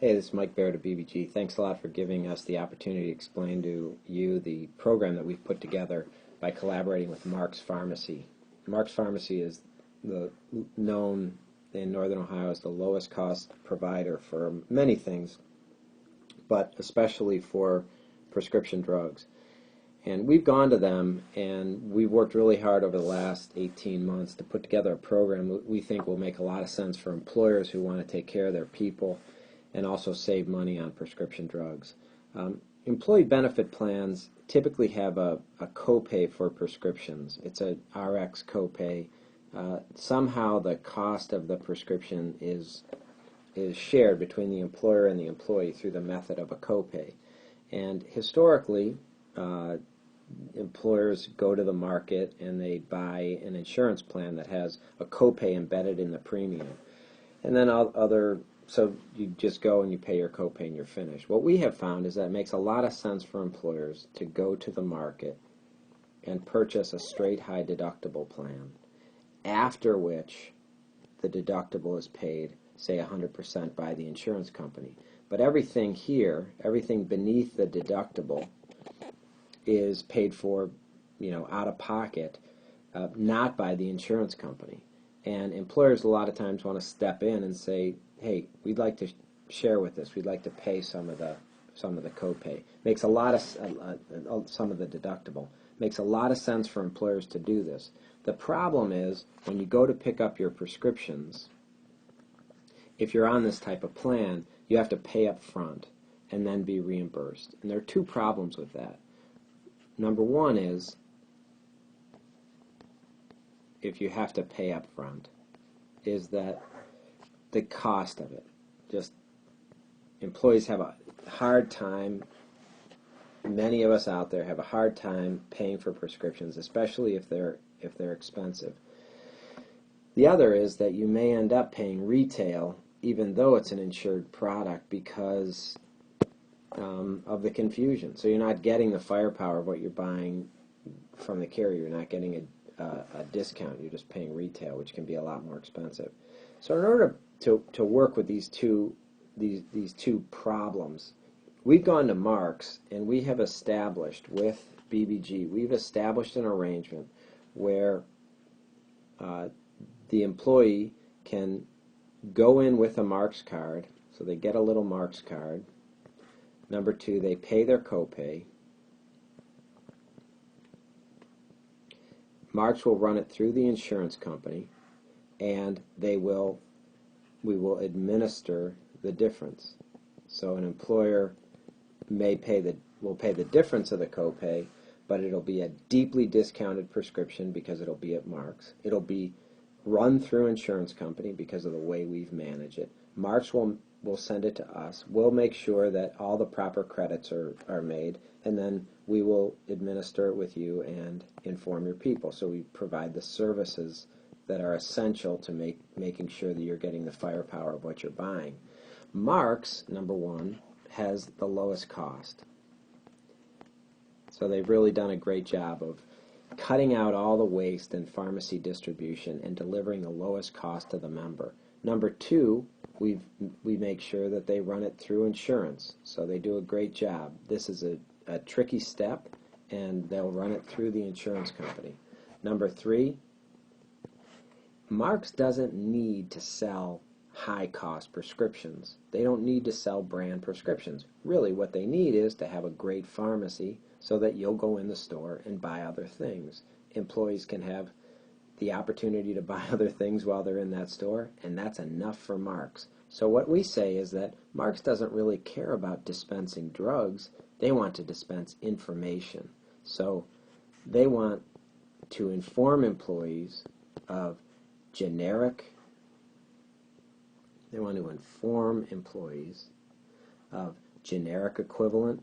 Hey, this is Mike Baird of BBG. Thanks a lot for giving us the opportunity to explain to you the program that we've put together by collaborating with Mark's Pharmacy. Mark's Pharmacy is known in Northern Ohio as the lowest cost provider for many things, but especially for prescription drugs. And we've gone to them and we've worked really hard over the last 18 months to put together a program that we think will make a lot of sense for employers who want to take care of their people and also save money on prescription drugs. Employee benefit plans typically have a copay for prescriptions. It's a RX copay. Somehow the cost of the prescription is shared between the employer and the employee through the method of a copay. And historically, employers go to the market and they buy an insurance plan that has a copay embedded in the premium. And then so you just go and you pay your copay and you're finished. What we have found is that it makes a lot of sense for employers to go to the market and purchase a straight high deductible plan, after which the deductible is paid, say 100% by the insurance company. But everything here, everything beneath the deductible, is paid for, out of pocket, not by the insurance company. And employers a lot of times want to step in and say, hey, we'd like to share with this. We'd like to pay some of the copay. Makes a lot of some of the deductible. Makes a lot of sense for employers to do this. The problem is when you go to pick up your prescriptions, if you're on this type of plan, you have to pay up front and then be reimbursed. And there are two problems with that. Number one is if you have to pay up front, is that the cost of it. Just employees have a hard time, many of us out there have a hard time paying for prescriptions, especially if they're expensive. The other is that you may end up paying retail even though it's an insured product because of the confusion. So you're not getting the firepower of what you're buying from the carrier. You're not getting a discount. You're just paying retail, which can be a lot more expensive. So in order to work with these two problems, we've gone to Mark's and we have established with BBG, we've established an arrangement where the employee can go in with a Mark's card, so they get a little Mark's card. Number two, they pay their copay. Mark's will run it through the insurance company, and we will administer the difference. So an employer will pay the difference of the copay, but it'll be a deeply discounted prescription because it'll be at Mark's. It'll be run through insurance company because of the way we've managed it. Mark's will send it to us. We'll make sure that all the proper credits are made, and then we will administer it with you and inform your people. So we provide the services that are essential to making sure that you're getting the firepower of what you're buying. Mark's, number one, has the lowest cost. So they've really done a great job of cutting out all the waste in pharmacy distribution and delivering the lowest cost to the member. Number two, we make sure that they run it through insurance. So they do a great job. This is a tricky step, and they'll run it through the insurance company. Number three, Mark's doesn't need to sell high-cost prescriptions. They don't need to sell brand prescriptions. Really, what they need is to have a great pharmacy so that you'll go in the store and buy other things. Employees can have the opportunity to buy other things while they're in that store, and that's enough for Mark's. So what we say is that Mark's doesn't really care about dispensing drugs. They want to dispense information. So they want to inform employees of generic equivalent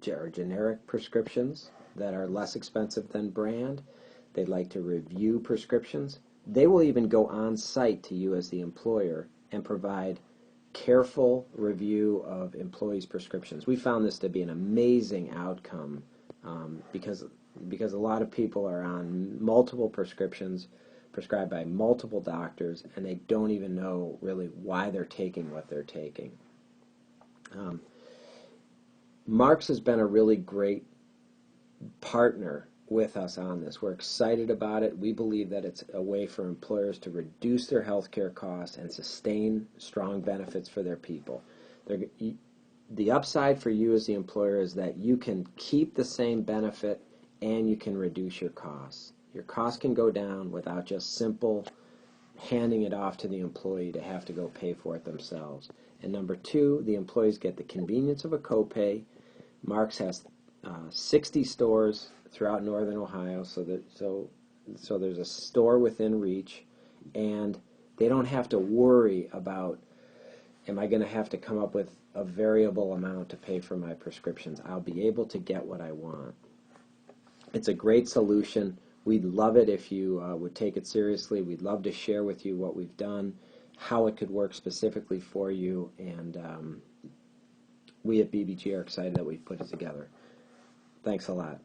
or generic prescriptions that are less expensive than brand. They'd like to review prescriptions. They will even go on site to you as the employer and provide careful review of employees' prescriptions. We found this to be an amazing outcome because a lot of people are on multiple prescriptions prescribed by multiple doctors, and they don't even know really why they're taking what they're taking. Um, Marks has been a really great partner with us on this. We're excited about it. We believe that it's a way for employers to reduce their health care costs and sustain strong benefits for their people. The upside for you as the employer is that you can keep the same benefit and you can reduce your costs. Your costs can go down without just simple handing it off to the employee to have to go pay for it themselves. And number two, the employees get the convenience of a copay. Marks has 60 stores throughout northern Ohio, so there's a store within reach, and they don't have to worry about, am I going to have to come up with a variable amount to pay for my prescriptions? I'll be able to get what I want. It's a great solution. We'd love it if you would take it seriously. We'd love to share with you what we've done, how it could work specifically for you, and we at BBG are excited that we've put it together. Thanks a lot.